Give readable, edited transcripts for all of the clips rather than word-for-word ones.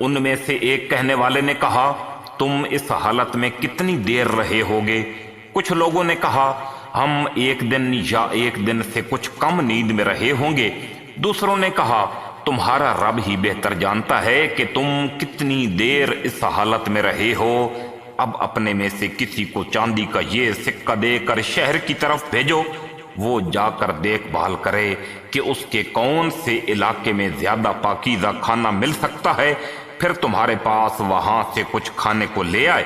ان میں سے ایک کہنے والے نے کہا تم اس حالت میں کتنی دیر رہے ہوگے؟ کچھ لوگوں نے کہا ہم 1 دن یا 1 دن سے کچھ کم نیند میں رہے ہوں گے۔ دوسروں نے کہا تمہارا رب ہی بہتر جانتا ہے کہ تم کتنی دیر اس حالت میں رہے ہو۔ اب اپنے میں سے کسی کو چاندی کا یہ سکہ دے کر شہر کی طرف بھیجو، وہ جا کر دیکھ بھال کرے کہ اس کے کون سے علاقے میں زیادہ پاکیزہ کھانا مل سکتا ہے، پھر تمہارے پاس وہاں سے کچھ کھانے کو لے آئے،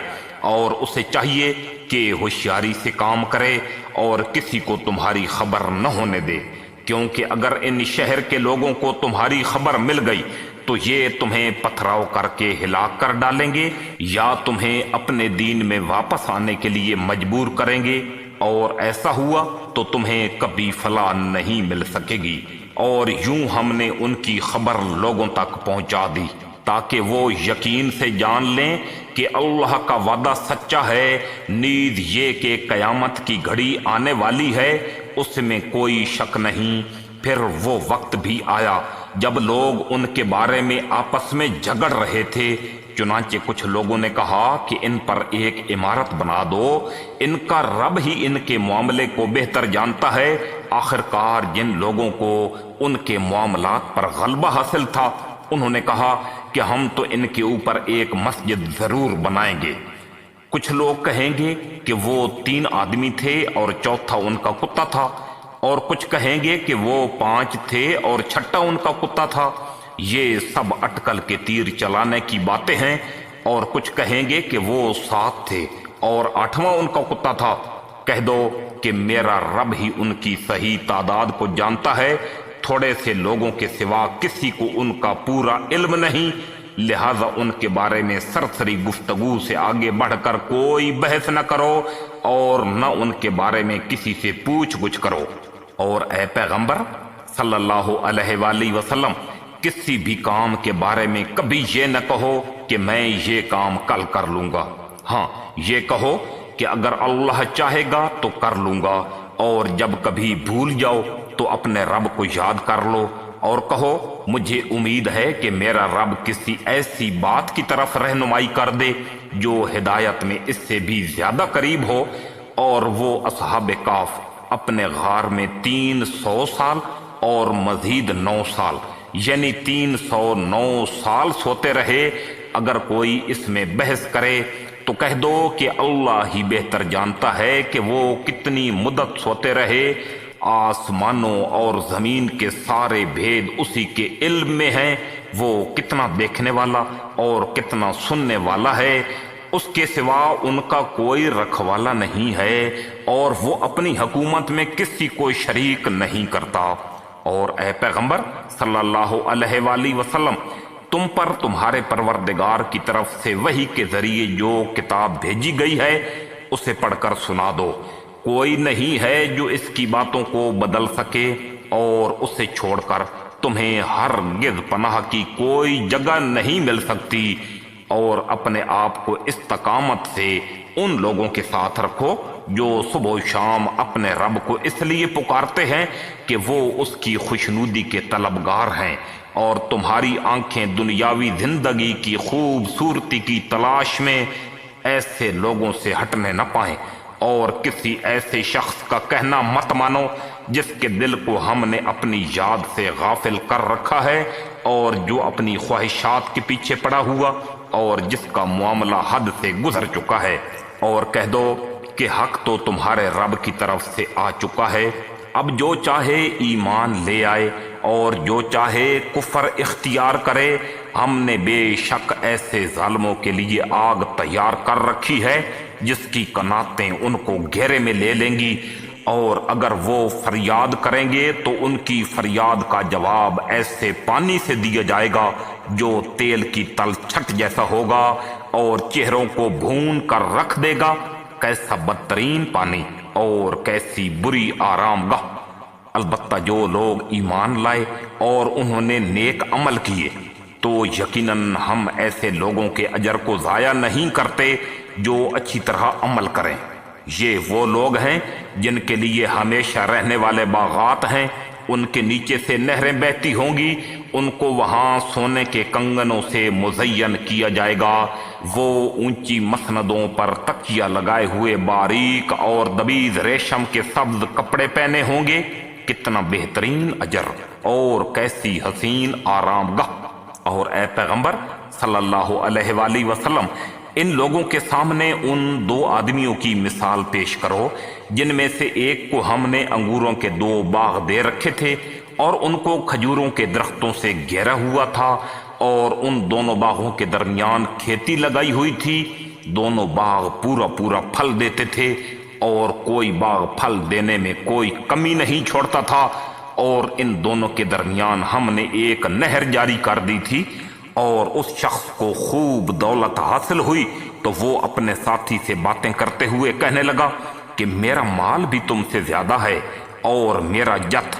اور اسے چاہیے کہ ہوشیاری سے کام کرے اور کسی کو تمہاری خبر نہ ہونے دے، کیونکہ اگر ان شہر کے لوگوں کو تمہاری خبر مل گئی تو یہ تمہیں پتھراؤ کر کے ہلاک کر ڈالیں گے یا تمہیں اپنے دین میں واپس آنے کے لیے مجبور کریں گے، اور ایسا ہوا تو تمہیں کبھی فلاح نہیں مل سکے گی۔ اور یوں ہم نے ان کی خبر لوگوں تک پہنچا دی تاکہ وہ یقین سے جان لیں کہ اللہ کا وعدہ سچا ہے، نیز یہ کہ قیامت کی گھڑی آنے والی ہے، اس میں کوئی شک نہیں۔ پھر وہ وقت بھی آیا جب لوگ ان کے بارے میں آپس میں جھگڑ رہے تھے، چنانچہ کچھ لوگوں نے کہا کہ ان پر ایک عمارت بنا دو، ان کا رب ہی ان کے معاملے کو بہتر جانتا ہے۔ آخرکار جن لوگوں کو ان کے معاملات پر غلبہ حاصل تھا انہوں نے کہا کہ ہم تو ان کے اوپر ایک مسجد ضرور بنائیں گے۔ کچھ لوگ کہیں گے کہ وہ 3 آدمی تھے اور چوتھا ان کا کتا تھا، اور کچھ کہیں گے کہ وہ 5 تھے اور چھٹا ان کا کتا تھا۔ یہ سب اٹکل کے تیر چلانے کی باتیں ہیں۔ اور کچھ کہیں گے کہ وہ 7 تھے اور 8واں ان کا کتا تھا۔ کہہ دو کہ میرا رب ہی ان کی صحیح تعداد کو جانتا ہے، تھوڑے سے لوگوں کے سوا کسی کو ان کا پورا علم نہیں، لہذا ان کے بارے میں سرسری گفتگو سے آگے بڑھ کر کوئی بحث نہ کرو اور نہ ان کے بارے میں کسی سے پوچھ گچھ کرو۔ اور اے پیغمبر صلی اللہ علیہ وآلہ وسلم، کسی بھی کام کے بارے میں کبھی یہ نہ کہو کہ میں یہ کام کل کر لوں گا، ہاں یہ کہو کہ اگر اللہ چاہے گا تو کر لوں گا، اور جب کبھی بھول جاؤ تو اپنے رب کو یاد کر لو اور کہو مجھے امید ہے کہ میرا رب کسی ایسی بات کی طرف رہنمائی کر دے جو ہدایت میں اس سے بھی زیادہ قریب ہو۔ اور وہ اصحاب کہف اپنے غار میں 300 سال اور مزید 9 سال یعنی 309 سال سوتے رہے۔ اگر کوئی اس میں بحث کرے تو کہہ دو کہ اللہ ہی بہتر جانتا ہے کہ وہ کتنی مدت سوتے رہے۔ آسمانوں اور زمین کے سارے بھید اسی کے علم میں ہیں، وہ کتنا دیکھنے والا اور کتنا سننے والا ہے، اس کے سوا ان کا کوئی رکھوالا نہیں ہے، اور وہ اپنی حکومت میں کسی کو شریک نہیں کرتا۔ اور اے پیغمبر صلی اللہ علیہ وآلہ وسلم، تم پر تمہارے پروردگار کی طرف سے وحی کے ذریعے جو کتاب بھیجی گئی ہے اسے پڑھ کر سنا دو۔ کوئی نہیں ہے جو اس کی باتوں کو بدل سکے، اور اسے چھوڑ کر تمہیں ہرگز پناہ کی کوئی جگہ نہیں مل سکتی۔ اور اپنے آپ کو استقامت سے ان لوگوں کے ساتھ رکھو جو صبح و شام اپنے رب کو اس لیے پکارتے ہیں کہ وہ اس کی خوشنودی کے طلبگار ہیں، اور تمہاری آنکھیں دنیاوی زندگی کی خوبصورتی کی تلاش میں ایسے لوگوں سے ہٹنے نہ پائیں۔ اور کسی ایسے شخص کا کہنا مت مانو جس کے دل کو ہم نے اپنی یاد سے غافل کر رکھا ہے، اور جو اپنی خواہشات کے پیچھے پڑا ہوا، اور جس کا معاملہ حد سے گزر چکا ہے۔ اور کہہ دو کہ حق تو تمہارے رب کی طرف سے آ چکا ہے، اب جو چاہے ایمان لے آئے اور جو چاہے کفر اختیار کرے۔ ہم نے بے شک ایسے ظالموں کے لیے آگ تیار کر رکھی ہے جس کی قناتیں ان کو گھیرے میں لے لیں گی، اور اگر وہ فریاد کریں گے تو ان کی فریاد کا جواب ایسے پانی سے دیا جائے گا جو تیل کی تل چھٹ جیسا ہوگا اور چہروں کو بھون کر رکھ دے گا۔ کیسا بدترین پانی اور کیسی بری آرام گاہ! البتہ جو لوگ ایمان لائے اور انہوں نے نیک عمل کیے تو یقیناً ہم ایسے لوگوں کے اجر کو ضائع نہیں کرتے جو اچھی طرح عمل کریں۔ یہ وہ لوگ ہیں جن کے لیے ہمیشہ رہنے والے باغات ہیں ان کے نیچے سے نہریں بہتی ہوں گی، ان کو وہاں سونے کے کنگنوں سے مزین کیا جائے گا، وہ اونچی مسندوں پر تکیہ لگائے ہوئے باریک اور دبیز ریشم کے سبز کپڑے پہنے ہوں گے۔ کتنا بہترین اجر اور کیسی حسین آرام گاہ۔ اور اے پیغمبر صلی اللہ علیہ وآلہ وسلم، ان لوگوں کے سامنے ان دو آدمیوں کی مثال پیش کرو جن میں سے ایک کو ہم نے انگوروں کے 2 باغ دے رکھے تھے اور ان کو کھجوروں کے درختوں سے گھیرا ہوا تھا، اور ان دونوں باغوں کے درمیان کھیتی لگائی ہوئی تھی۔ دونوں باغ پورا پورا پھل دیتے تھے اور کوئی باغ پھل دینے میں کوئی کمی نہیں چھوڑتا تھا، اور ان دونوں کے درمیان ہم نے ایک نہر جاری کر دی تھی۔ اور اس شخص کو خوب دولت حاصل ہوئی تو وہ اپنے ساتھی سے باتیں کرتے ہوئے کہنے لگا کہ میرا مال بھی تم سے زیادہ ہے، اور میرا جتھ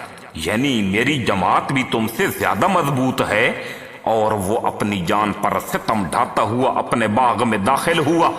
یعنی میری جماعت بھی تم سے زیادہ مضبوط ہے۔ اور وہ اپنی جان پر ستم ڈھاتا ہوا اپنے باغ میں داخل ہوا،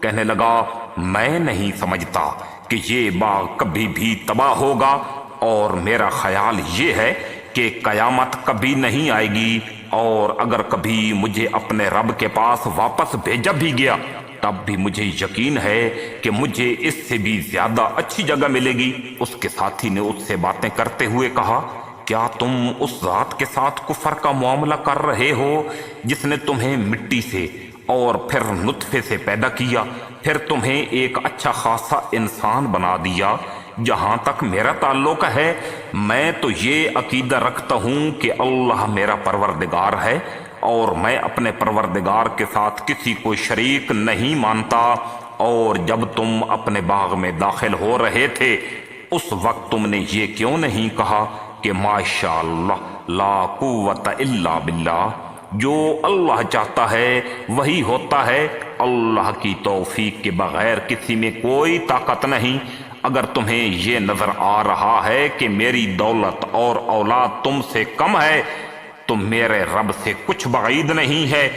کہنے لگا میں نہیں سمجھتا کہ یہ باغ کبھی بھی تباہ ہوگا، اور میرا خیال یہ ہے کہ قیامت کبھی نہیں آئے گی، اور اگر کبھی مجھے اپنے رب کے پاس واپس بھیجا بھی گیا تب بھی مجھے یقین ہے کہ مجھے اس سے بھی زیادہ اچھی جگہ ملے گی۔ اس کے ساتھی نے اس سے باتیں کرتے ہوئے کہا کیا تم اس ذات کے ساتھ کفر کا معاملہ کر رہے ہو جس نے تمہیں مٹی سے اور پھر نطفے سے پیدا کیا، پھر تمہیں ایک اچھا خاصا انسان بنا دیا؟ جہاں تک میرا تعلق ہے میں تو یہ عقیدہ رکھتا ہوں کہ اللہ میرا پروردگار ہے، اور میں اپنے پروردگار کے ساتھ کسی کو شریک نہیں مانتا۔ اور جب تم اپنے باغ میں داخل ہو رہے تھے اس وقت تم نے یہ کیوں نہیں کہا کہ ماشاء اللہ لا قوت الا باللہ؟ جو اللہ چاہتا ہے وہی ہوتا ہے، اللہ کی توفیق کے بغیر کسی میں کوئی طاقت نہیں۔ اگر تمہیں یہ نظر آ رہا ہے کہ میری دولت اور اولاد تم سے کم ہے تو میرے رب سے کچھ بعید نہیں ہے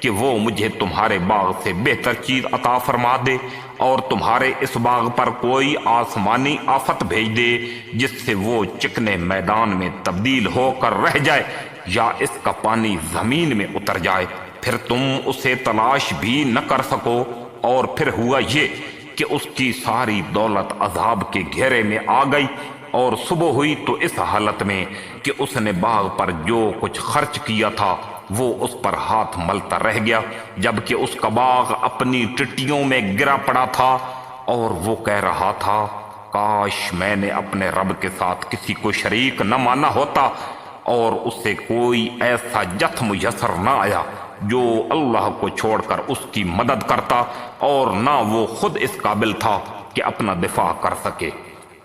کہ وہ مجھے تمہارے باغ سے بہتر چیز عطا فرما دے، اور تمہارے اس باغ پر کوئی آسمانی آفت بھیج دے جس سے وہ چکنے میدان میں تبدیل ہو کر رہ جائے، یا اس کا پانی زمین میں اتر جائے، پھر تم اسے تلاش بھی نہ کر سکو۔ اور پھر ہوا یہ کہ اس کی ساری دولت عذاب کے گھیرے میں آ گئی، اور صبح ہوئی تو اس حالت میں کہ اس نے باغ پر جو کچھ خرچ کیا تھا وہ اس پر ہاتھ ملتا رہ گیا، جبکہ اس کا باغ اپنی ٹٹیوں میں گرا پڑا تھا، اور وہ کہہ رہا تھا کاش میں نے اپنے رب کے ساتھ کسی کو شریک نہ مانا ہوتا، اور اس سے کوئی ایسا جتھ میسر نہ آیا جو اللہ کو چھوڑ کر اس کی مدد کرتا، اور نہ وہ خود اس قابل تھا کہ اپنا دفاع کر سکے۔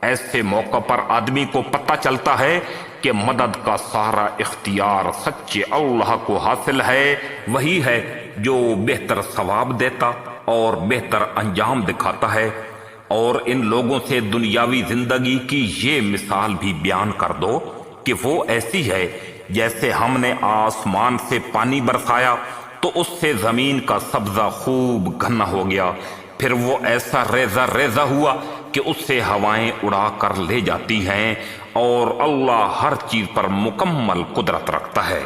ایسے موقع پر آدمی کو پتہ چلتا ہے کہ مدد کا سارا اختیار سچے اللہ کو حاصل ہے، وہی ہے جو بہتر ثواب دیتا اور بہتر انجام دکھاتا ہے۔ اور ان لوگوں سے دنیاوی زندگی کی یہ مثال بھی بیان کر دو کہ وہ ایسی ہے جیسے ہم نے آسمان سے پانی برسایا تو اس سے زمین کا سبزہ خوب گھنا ہو گیا، پھر وہ ایسا ریزہ ریزہ ہوا کہ اس سے ہوائیں اڑا کر لے جاتی ہیں، اور اللہ ہر چیز پر مکمل قدرت رکھتا ہے۔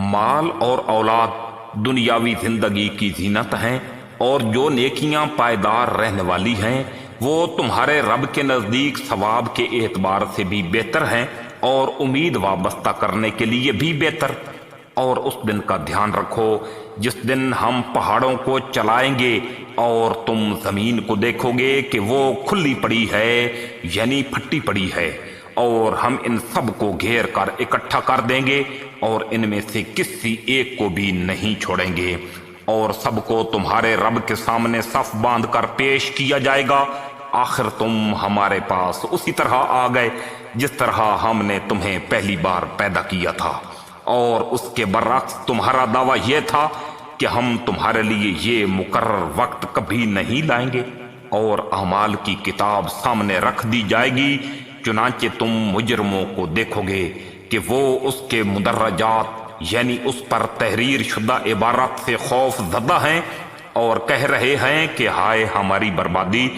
مال اور اولاد دنیاوی زندگی کی زینت ہیں، اور جو نیکیاں پائیدار رہنے والی ہیں وہ تمہارے رب کے نزدیک ثواب کے اعتبار سے بھی بہتر ہیں اور امید وابستہ کرنے کے لیے بھی بہتر۔ اور اس دن کا دھیان رکھو جس دن ہم پہاڑوں کو چلائیں گے اور تم زمین کو دیکھو گے کہ وہ کھلی پڑی ہے یعنی پھٹی پڑی ہے، اور ہم ان سب کو گھیر کر اکٹھا کر دیں گے اور ان میں سے کسی ایک کو بھی نہیں چھوڑیں گے، اور سب کو تمہارے رب کے سامنے صف باندھ کر پیش کیا جائے گا۔ آخر تم ہمارے پاس اسی طرح آ گئے جس طرح ہم نے تمہیں پہلی بار پیدا کیا تھا، اور اس کے برعکس تمہارا دعویٰ یہ تھا کہ ہم تمہارے لیے یہ مقرر وقت کبھی نہیں لائیں گے، اور اعمال کی کتاب سامنے رکھ دی جائے گی، چنانچہ تم مجرموں کو دیکھو گے کہ وہ اس کے مدرجات یعنی اس پر تحریر شدہ عبارات سے خوف زدہ ہیں، اور کہہ رہے ہیں کہ ہائے ہماری بربادی،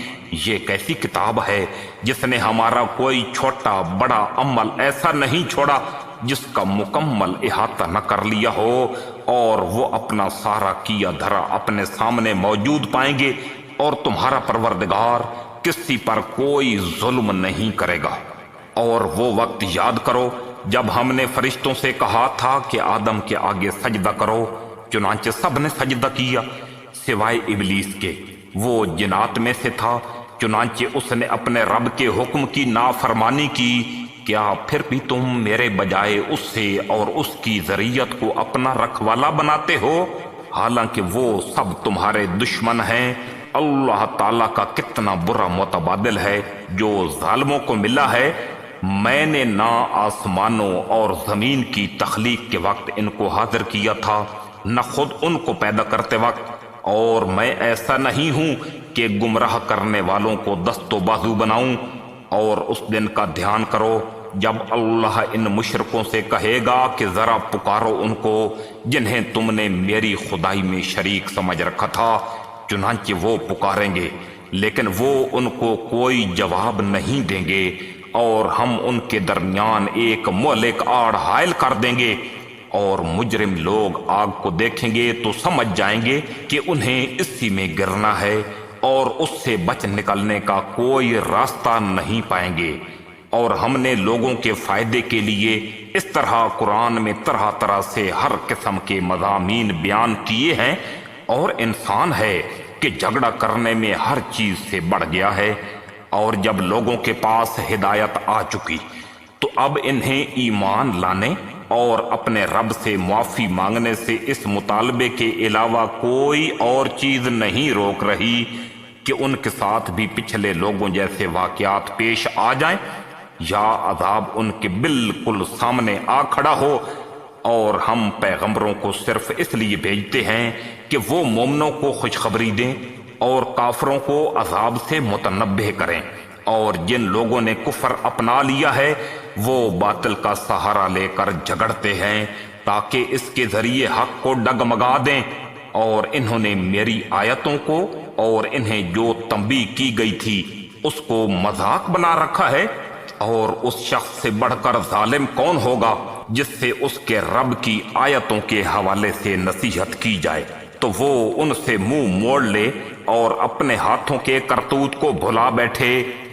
یہ کیسی کتاب ہے جس نے ہمارا کوئی چھوٹا بڑا عمل ایسا نہیں چھوڑا جس کا مکمل احاطہ نہ کر لیا ہو، اور وہ اپنا سارا کیا دھرا اپنے سامنے موجود پائیں گے، اور تمہارا پروردگار کسی پر کوئی ظلم نہیں کرے گا۔ اور وہ وقت یاد کرو جب ہم نے فرشتوں سے کہا تھا کہ آدم کے آگے سجدہ کرو، چنانچہ سب نے سجدہ کیا سوائے ابلیس کے، وہ جنات میں سے تھا، چنانچہ اس نے اپنے رب کے حکم کی نافرمانی کی۔ کیا پھر بھی تم میرے بجائے اس سے اور اس کی ذریت کو اپنا رکھوالا بناتے ہو، حالانکہ وہ سب تمہارے دشمن ہیں؟ اللہ تعالیٰ کا کتنا برا متبادل ہے جو ظالموں کو ملا ہے۔ میں نے نہ آسمانوں اور زمین کی تخلیق کے وقت ان کو حاضر کیا تھا، نہ خود ان کو پیدا کرتے وقت، اور میں ایسا نہیں ہوں کہ گمراہ کرنے والوں کو دست و بازو بناؤں۔ اور اس دن کا دھیان کرو جب اللہ ان مشرکوں سے کہے گا کہ ذرا پکارو ان کو جنہیں تم نے میری خدائی میں شریک سمجھ رکھا تھا، چنانچہ وہ پکاریں گے لیکن وہ ان کو کوئی جواب نہیں دیں گے، اور ہم ان کے درمیان ایک مہلک آڑ حائل کر دیں گے، اور مجرم لوگ آگ کو دیکھیں گے تو سمجھ جائیں گے کہ انہیں اسی میں گرنا ہے، اور اس سے بچ نکلنے کا کوئی راستہ نہیں پائیں گے۔ اور ہم نے لوگوں کے فائدے کے لیے اس طرح قرآن میں طرح طرح سے ہر قسم کے مضامین بیان کیے ہیں، اور انسان ہے کہ جھگڑا کرنے میں ہر چیز سے بڑھ گیا ہے۔ اور جب لوگوں کے پاس ہدایت آ چکی تو اب انہیں ایمان لانے اور اپنے رب سے معافی مانگنے سے اس مطالبے کے علاوہ کوئی اور چیز نہیں روک رہی کہ ان کے ساتھ بھی پچھلے لوگوں جیسے واقعات پیش آ جائیں، یا عذاب ان کے بالکل سامنے آ کھڑا ہو۔ اور ہم پیغمبروں کو صرف اس لیے بھیجتے ہیں کہ وہ مومنوں کو خوشخبری دیں اور کافروں کو عذاب سے متنبہ کریں، اور جن لوگوں نے کفر اپنا لیا ہے وہ باطل کا سہارا لے کر جھگڑتے ہیں تاکہ اس کے ذریعے حق کو ڈگمگا دیں، اور انہوں نے میری آیتوں کو اور انہیں جو تنبیہ کی گئی تھی اس کو مذاق بنا رکھا ہے۔ اور اس شخص سے بڑھ کر ظالم کون ہوگا جس سے اس کے رب کی آیتوں کے حوالے سے نصیحت کی جائے تو وہ ان سے منہ موڑ لے اور اپنے ہاتھوں کے کرتوت کو بھلا بیٹھے۔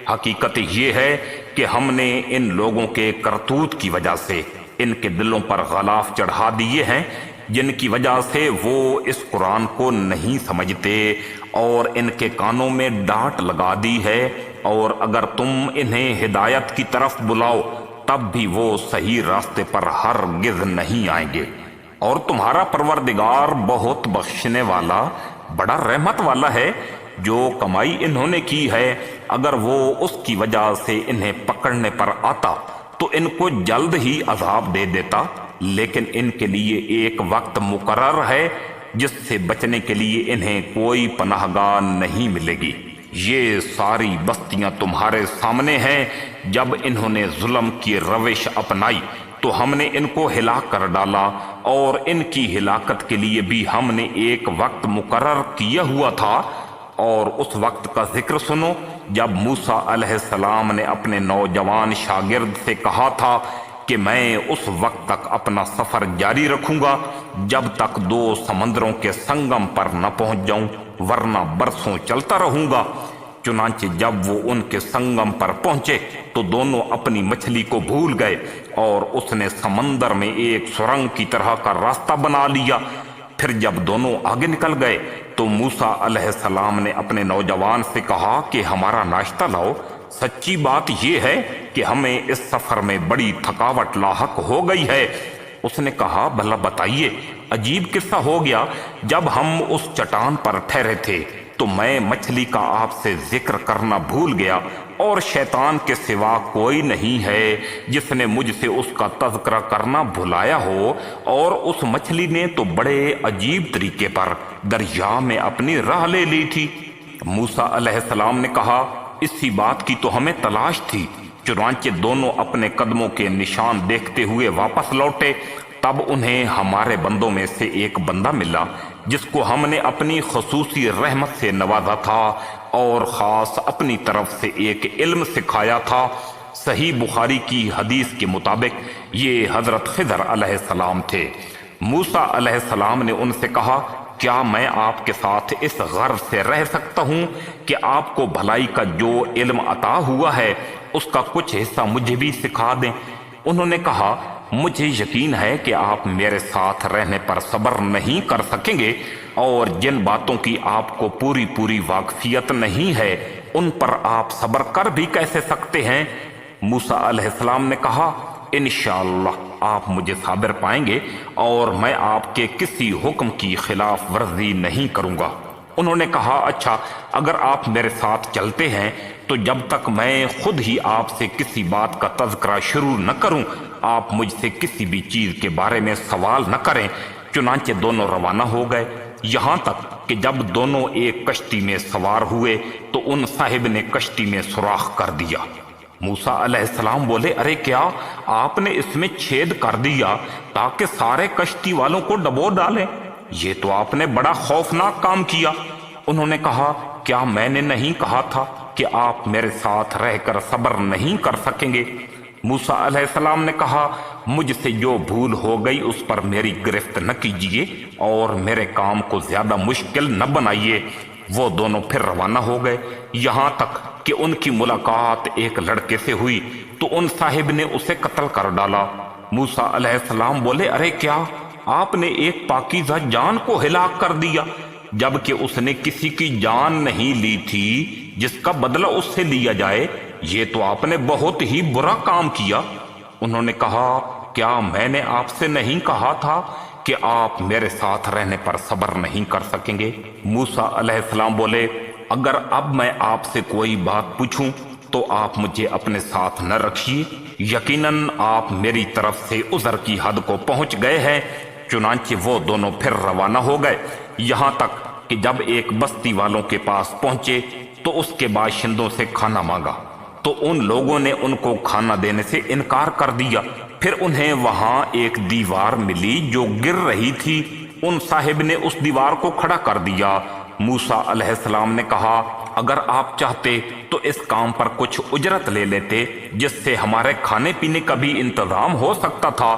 حقیقت یہ ہے کہ ہم نے ان لوگوں کے کرتوت کی وجہ سے ان کے دلوں پر غلاف چڑھا دیے ہیں، جن کی وجہ سے وہ اس قرآن کو نہیں سمجھتے، اور ان کے کانوں میں ڈانٹ لگا دی ہے، اور اگر تم انہیں ہدایت کی طرف بلاؤ تب بھی وہ صحیح راستے پر ہرگز نہیں آئیں گے۔ اور تمہارا پروردگار بہت بخشنے والا بڑا رحمت والا ہے۔ جو کمائی انہوں نے کی ہے اگر وہ اس کی وجہ سے انہیں پکڑنے پر آتا تو ان کو جلد ہی عذاب دے دیتا، لیکن ان کے لیے ایک وقت مقرر ہے جس سے بچنے کے لیے انہیں کوئی پناہ گاہ نہیں ملے گی۔ یہ ساری بستیاں تمہارے سامنے ہیں، جب انہوں نے ظلم کی روش اپنائی تو ہم نے ان کو ہلاک کر ڈالا، اور ان کی ہلاکت کے لیے بھی ہم نے ایک وقت مقرر کیا ہوا تھا۔ اور اس وقت کا ذکر سنو جب موسیٰ علیہ السلام نے اپنے نوجوان شاگرد سے کہا تھا کہ میں اس وقت تک اپنا سفر جاری رکھوں گا جب تک 2 سمندروں کے سنگم پر نہ پہنچ جاؤں، ورنہ برسوں چلتا رہوں گا۔ چنانچہ جب وہ ان کے سنگم پر پہنچے تو دونوں اپنی مچھلی کو بھول گئے، اور اس نے سمندر میں ایک سرنگ کی طرح کا راستہ بنا لیا۔ پھر جب دونوں آگے نکل گئے تو موسیٰ علیہ السلام نے اپنے نوجوان سے کہا کہ ہمارا ناشتہ لاؤ، سچی بات یہ ہے کہ ہمیں اس سفر میں بڑی تھکاوٹ لاحق ہو گئی ہے۔ اس نے کہا بھلا بتائیے۔ عجیب قصہ ہو گیا، جب ہم اس چٹان پر ٹھہرے تھے تو میں مچھلی کا آپ سے ذکر کرنا بھول گیا، اور شیطان کے سوا کوئی نہیں ہے جس نے مجھ سے اس کا تذکرہ کرنا بھلایا ہو، اور اس مچھلی نے تو بڑے عجیب طریقے پر دریا میں اپنی راہ لے لی تھی۔ موسیٰ علیہ السلام نے کہا اسی بات کی تو ہمیں تلاش تھی۔ چنانچہ دونوں اپنے قدموں کے نشان دیکھتے ہوئے واپس لوٹے۔ تب انہیں ہمارے بندوں میں سے ایک بندہ ملا جس کو ہم نے اپنی خصوصی رحمت سے نوازا تھا اور خاص اپنی طرف سے ایک علم سکھایا تھا۔ صحیح بخاری کی حدیث کے مطابق یہ حضرت خضر علیہ السلام تھے۔ موسیٰ علیہ السلام نے ان سے کہا، کیا میں آپ کے ساتھ اس غرض سے رہ سکتا ہوں کہ آپ کو بھلائی کا جو علم عطا ہوا ہے اس کا کچھ حصہ مجھے بھی سکھا دیں؟ انہوں نے کہا، مجھے یقین ہے کہ آپ میرے ساتھ رہنے پر صبر نہیں کر سکیں گے، اور جن باتوں کی آپ کو پوری واقفیت نہیں ہے ان پر آپ صبر کر بھی کیسے سکتے ہیں؟ موسیٰ علیہ السلام نے کہا، انشاءاللہ آپ مجھے صابر پائیں گے اور میں آپ کے کسی حکم کی خلاف ورزی نہیں کروں گا۔ انہوں نے کہا، اچھا اگر آپ میرے ساتھ چلتے ہیں تو جب تک میں خود ہی آپ سے کسی بات کا تذکرہ شروع نہ کروں آپ مجھ سے کسی بھی چیز کے بارے میں سوال نہ کریں۔ چنانچہ دونوں روانہ ہو گئے، یہاں تک کہ جب دونوں ایک کشتی میں سوار ہوئے تو ان صاحب نے کشتی میں سوراخ کر دیا۔ موسیٰ علیہ السلام بولے، ارے کیا آپ نے اس میں چھید کر دیا تاکہ سارے کشتی والوں کو ڈبو ڈالیں؟ یہ تو آپ نے بڑا خوفناک کام کیا۔ انہوں نے کہا، کیا میں نے نہیں کہا تھا کہ آپ میرے ساتھ رہ کر صبر نہیں کر سکیں گے؟ موسیٰ علیہ السلام نے کہا، مجھ سے جو بھول ہو گئی اس پر میری گرفت نہ کیجیے اور میرے کام کو زیادہ مشکل نہ بنائیے۔ وہ دونوں پھر روانہ ہو گئے، یہاں تک کہ ان کی ملاقات ایک لڑکے سے ہوئی تو ان صاحب نے اسے قتل کر ڈالا۔ موسیٰ علیہ السلام بولے، ارے کیا آپ نے ایک پاکیزہ جان کو ہلاک کر دیا جبکہ اس نے کسی کی جان نہیں لی تھی جس کا بدلہ اس سے لیا جائے؟ یہ تو آپ نے بہت ہی برا کام کیا۔ انہوں نے کہا، کیا میں نے آپ سے نہیں کہا تھا کہ آپ میرے ساتھ رہنے پر صبر نہیں کر سکیں گے؟ موسیٰ علیہ السلام بولے، اگر اب میں آپ سے کوئی بات پوچھوں تو آپ مجھے اپنے ساتھ نہ رکھیے، یقیناً آپ میری طرف سے عذر کی حد کو پہنچ گئے ہیں۔ چنانچہ وہ دونوں پھر روانہ ہو گئے، یہاں تک کہ جب ایک بستی والوں کے پاس پہنچے تو اس کے باشندوں سے کھانا مانگا تو ان لوگوں نے ان کو کھانا دینے سے انکار کر دیا۔ پھر انہیں وہاں ایک دیوار ملی جو گر رہی تھی، ان صاحب نے اس دیوار کو کھڑا کر دیا۔ موسیٰ علیہ السلام نے کہا، اگر آپ چاہتے تو اس کام پر کچھ اجرت لے لیتے جس سے ہمارے کھانے پینے کا بھی انتظام ہو سکتا تھا۔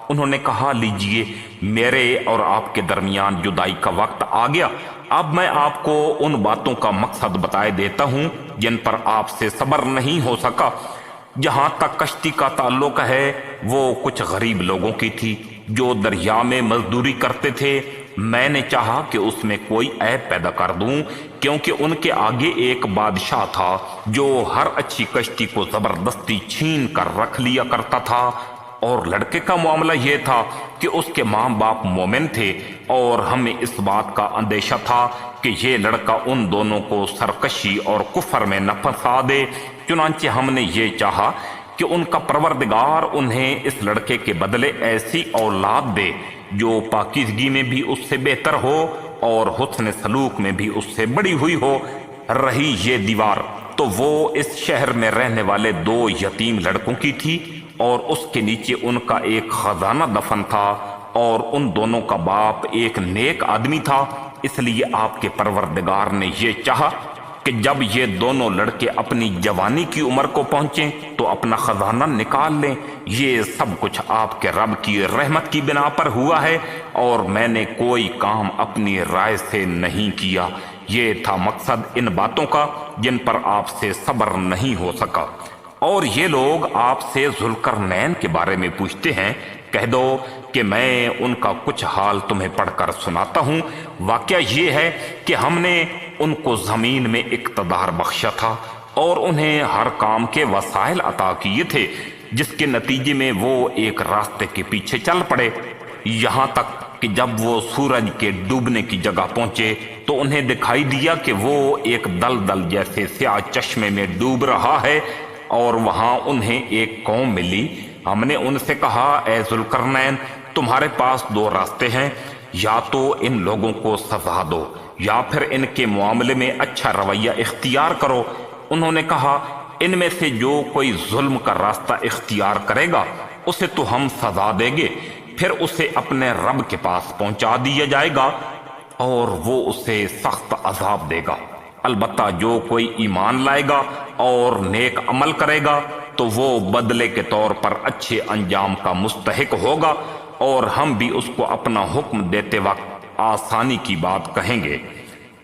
انہوں نے کہا، لیجئے، میرے اور آپ کے درمیان جدائی کا وقت آ گیا، اب میں آپ کو ان باتوں کا مقصد بتائے دیتا ہوں جن پر آپ سے صبر نہیں ہو سکا۔ جہاں تک کشتی کا تعلق ہے وہ کچھ غریب لوگوں کی تھی جو دریا میں مزدوری کرتے تھے۔ میں نے چاہا کہ اس میں کوئی عیب پیدا کر دوں کیونکہ ان کے آگے ایک بادشاہ تھا جو ہر اچھی کشتی کو زبردستی چھین کر رکھ لیا کرتا تھا، اور لڑکے کا معاملہ یہ تھا کہ اس کے ماں باپ مومن تھے اور ہمیں اس بات کا اندیشہ تھا کہ یہ لڑکا ان دونوں کو سرکشی اور کفر میں نہ پھنسا دے۔ چنانچہ ہم نے یہ چاہا کہ ان کا پروردگار انہیں اس لڑکے کے بدلے ایسی اولاد دے جو پاکیزگی میں بھی اس سے بہتر ہو اور حسن سلوک میں بھی اس سے بڑی ہوئی ہو۔ رہی یہ دیوار تو وہ اس شہر میں رہنے والے 2 یتیم لڑکوں کی تھی اور اس کے نیچے ان کا ایک خزانہ دفن تھا، اور ان دونوں کا باپ ایک نیک آدمی تھا۔ اس لیے آپ کے پروردگار نے یہ چاہا کہ جب یہ دونوں لڑکے اپنی جوانی کی عمر کو پہنچیں تو اپنا خزانہ نکال لیں۔ یہ سب کچھ آپ کے رب کی رحمت کی بنا پر ہوا ہے اور میں نے کوئی کام اپنی رائے سے نہیں کیا۔ یہ تھا مقصد ان باتوں کا جن پر آپ سے صبر نہیں ہو سکا۔ اور یہ لوگ آپ سے ذوالقرنین کے بارے میں پوچھتے ہیں، کہہ دو کہ میں ان کا کچھ حال تمہیں پڑھ کر سناتا ہوں۔ واقعہ یہ ہے کہ ہم نے ان کو زمین میں اقتدار بخشا تھا اور انہیں ہر کام کے وسائل عطا کیے تھے، جس کے نتیجے میں وہ ایک راستے کے پیچھے چل پڑے، یہاں تک کہ جب وہ سورج کے ڈوبنے کی جگہ پہنچے تو انہیں دکھائی دیا کہ وہ ایک دلدل جیسے سیاہ چشمے میں ڈوب رہا ہے، اور وہاں انہیں ایک قوم ملی۔ ہم نے ان سے کہا، اے ذوالقرنین، تمہارے پاس 2 راستے ہیں، یا تو ان لوگوں کو سزا دو یا پھر ان کے معاملے میں اچھا رویہ اختیار کرو۔ انہوں نے کہا، ان میں سے جو کوئی ظلم کا راستہ اختیار کرے گا اسے تو ہم سزا دیں گے، پھر اسے اپنے رب کے پاس پہنچا دیا جائے گا، اور وہ اسے سخت عذاب دے گا۔ البتہ جو کوئی ایمان لائے گا اور نیک عمل کرے گا تو وہ بدلے کے طور پر اچھے انجام کا مستحق ہوگا، اور ہم بھی اس کو اپنا حکم دیتے وقت آسانی کی بات کہیں گے۔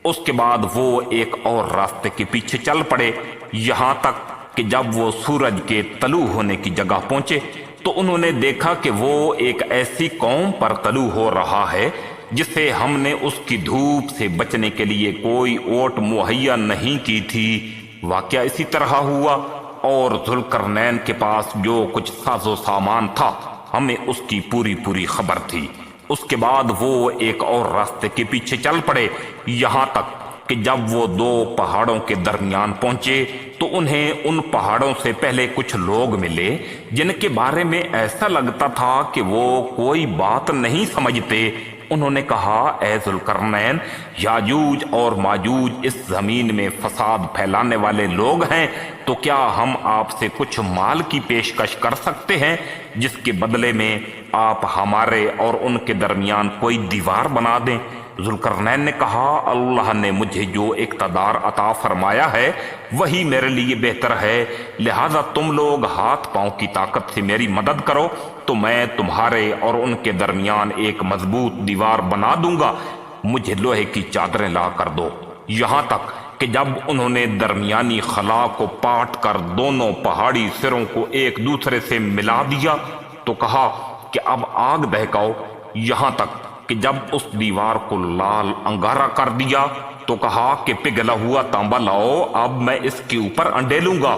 اس کے بعد وہ ایک اور راستے کے پیچھے چل پڑے، یہاں تک کہ جب وہ سورج کے طلوع ہونے کی جگہ پہنچے تو انہوں نے دیکھا کہ وہ ایک ایسی قوم پر طلوع ہو رہا ہے جسے ہم نے اس کی دھوپ سے بچنے کے لیے کوئی اوٹ مہیا نہیں کی تھی۔ واقعہ اسی طرح ہوا، اور ذوالقرنین کے پاس جو کچھ ساز و سامان تھا ہمیں اس کی پوری خبر تھی۔ اس کے بعد وہ ایک اور راستے کے پیچھے چل پڑے، یہاں تک کہ جب وہ دو پہاڑوں کے درمیان پہنچے تو انہیں ان پہاڑوں سے پہلے کچھ لوگ ملے جن کے بارے میں ایسا لگتا تھا کہ وہ کوئی بات نہیں سمجھتے۔ انہوں نے کہا، اے ذوالقرنین، یاجوج اور ماجوج اس زمین میں فساد پھیلانے والے لوگ ہیں، تو کیا ہم آپ سے کچھ مال کی پیشکش کر سکتے ہیں جس کے بدلے میں آپ ہمارے اور ان کے درمیان کوئی دیوار بنا دیں؟ ذوالقرنین نے کہا، اللہ نے مجھے جو اقتدار عطا فرمایا ہے وہی میرے لیے بہتر ہے، لہذا تم لوگ ہاتھ پاؤں کی طاقت سے میری مدد کرو تو میں تمہارے اور ان کے درمیان ایک مضبوط دیوار بنا دوں گا۔ مجھے لوہے کی چادریں لا کر دو۔ یہاں تک کہ جب انہوں نے درمیانی خلا کو پاٹ کر دونوں پہاڑی سروں کو ایک دوسرے سے ملا دیا تو کہا کہ اب آگ دہکاؤ۔ یہاں تک کہ جب اس دیوار کو لال انگارہ کر دیا تو کہا کہ پگھلا ہوا تانبا لاؤ، اب میں اس کے اوپر انڈیلوں گا۔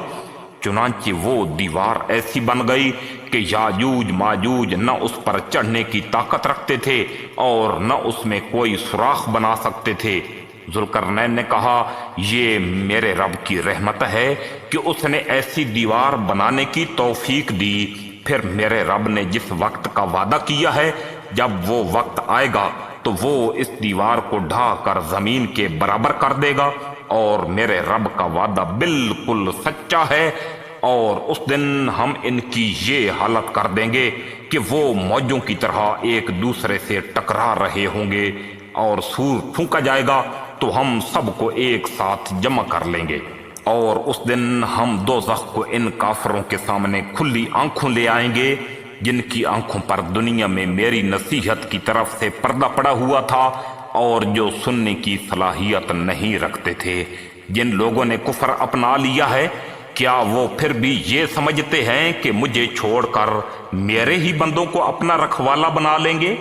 چنانچہ وہ دیوار ایسی بن گئی کہ یاجوج ماجوج نہ اس پر چڑھنے کی طاقت رکھتے تھے اور نہ اس میں کوئی سوراخ بنا سکتے تھے۔ ذوالقرنین نے کہا، یہ میرے رب کی رحمت ہے کہ اس نے ایسی دیوار بنانے کی توفیق دی۔ پھر میرے رب نے جس وقت کا وعدہ کیا ہے، جب وہ وقت آئے گا تو وہ اس دیوار کو ڈھا کر زمین کے برابر کر دے گا، اور میرے رب کا وعدہ بالکل سچا ہے۔ اور اس دن ہم ان کی یہ حالت کر دیں گے کہ وہ موجوں کی طرح ایک دوسرے سے ٹکرا رہے ہوں گے، اور سور پھونکا جائے گا تو ہم سب کو ایک ساتھ جمع کر لیں گے۔ اور اس دن ہم دوزخ کو ان کافروں کے سامنے کھلی آنکھوں لے آئیں گے جن کی آنکھوں پر دنیا میں میری نصیحت کی طرف سے پردہ پڑا ہوا تھا اور جو سننے کی صلاحیت نہیں رکھتے تھے۔ جن لوگوں نے کفر اپنا لیا ہے، کیا وہ پھر بھی یہ سمجھتے ہیں کہ مجھے چھوڑ کر میرے ہی بندوں کو اپنا رکھوالا بنا لیں گے؟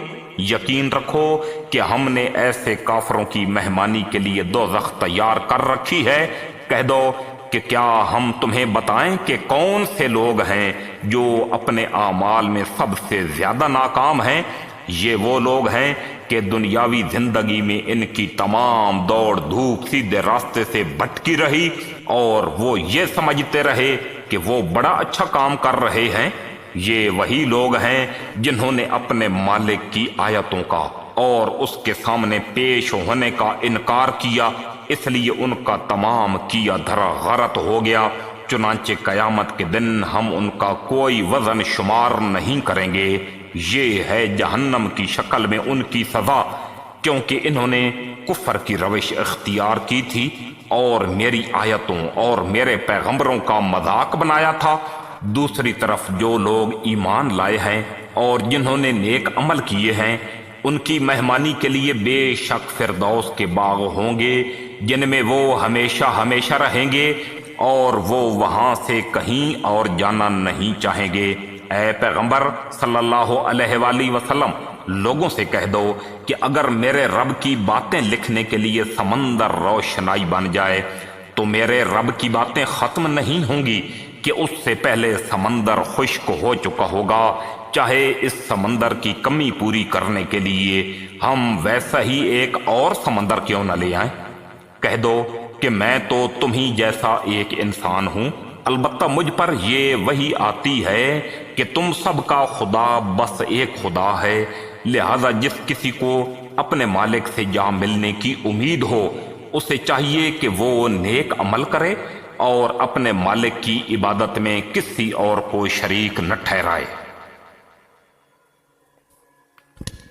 یقین رکھو کہ ہم نے ایسے کافروں کی مہمانی کے لیے دوزخ تیار کر رکھی ہے۔ کہہ دو کہ کیا ہم تمہیں بتائیں کہ کون سے لوگ ہیں جو اپنے اعمال میں سب سے زیادہ ناکام ہیں؟ یہ وہ لوگ ہیں کہ دنیاوی زندگی میں ان کی تمام دوڑ دھوپ سیدھے راستے سے بھٹکی رہی اور وہ یہ سمجھتے رہے کہ وہ بڑا اچھا کام کر رہے ہیں۔ یہ وہی لوگ ہیں جنہوں نے اپنے مالک کی آیتوں کا اور اس کے سامنے پیش ہونے کا انکار کیا، اس لیے ان کا تمام کیا دھرا غارت ہو گیا۔ چنانچہ قیامت کے دن ہم ان کا کوئی وزن شمار نہیں کریں گے۔ یہ ہے جہنم کی شکل میں ان کی سزا، کیونکہ انہوں نے کفر کی روش اختیار کی تھی اور میری آیتوں اور میرے پیغمبروں کا مذاق بنایا تھا۔ دوسری طرف جو لوگ ایمان لائے ہیں اور جنہوں نے نیک عمل کیے ہیں، ان کی مہمانی کے لیے بے شک فردوس کے باغ ہوں گے جن میں وہ ہمیشہ ہمیشہ رہیں گے، اور وہ وہاں سے کہیں اور جانا نہیں چاہیں گے۔ اے پیغمبر صلی اللہ علیہ وآلہ وسلم، لوگوں سے کہہ دو کہ اگر میرے رب کی باتیں لکھنے کے لیے سمندر روشنائی بن جائے تو میرے رب کی باتیں ختم نہیں ہوں گی کہ اس سے پہلے سمندر خشک ہو چکا ہوگا، چاہے اس سمندر کی کمی پوری کرنے کے لیے ہم ویسا ہی ایک اور سمندر کیوں نہ لے آئیں۔ کہہ دو کہ میں تو تم ہی جیسا ایک انسان ہوں، البتہ مجھ پر یہ وحی آتی ہے کہ تم سب کا خدا بس ایک خدا ہے، لہذا جس کسی کو اپنے مالک سے جا ملنے کی امید ہو اسے چاہیے کہ وہ نیک عمل کرے اور اپنے مالک کی عبادت میں کسی اور کو شریک نہ ٹھہرائے۔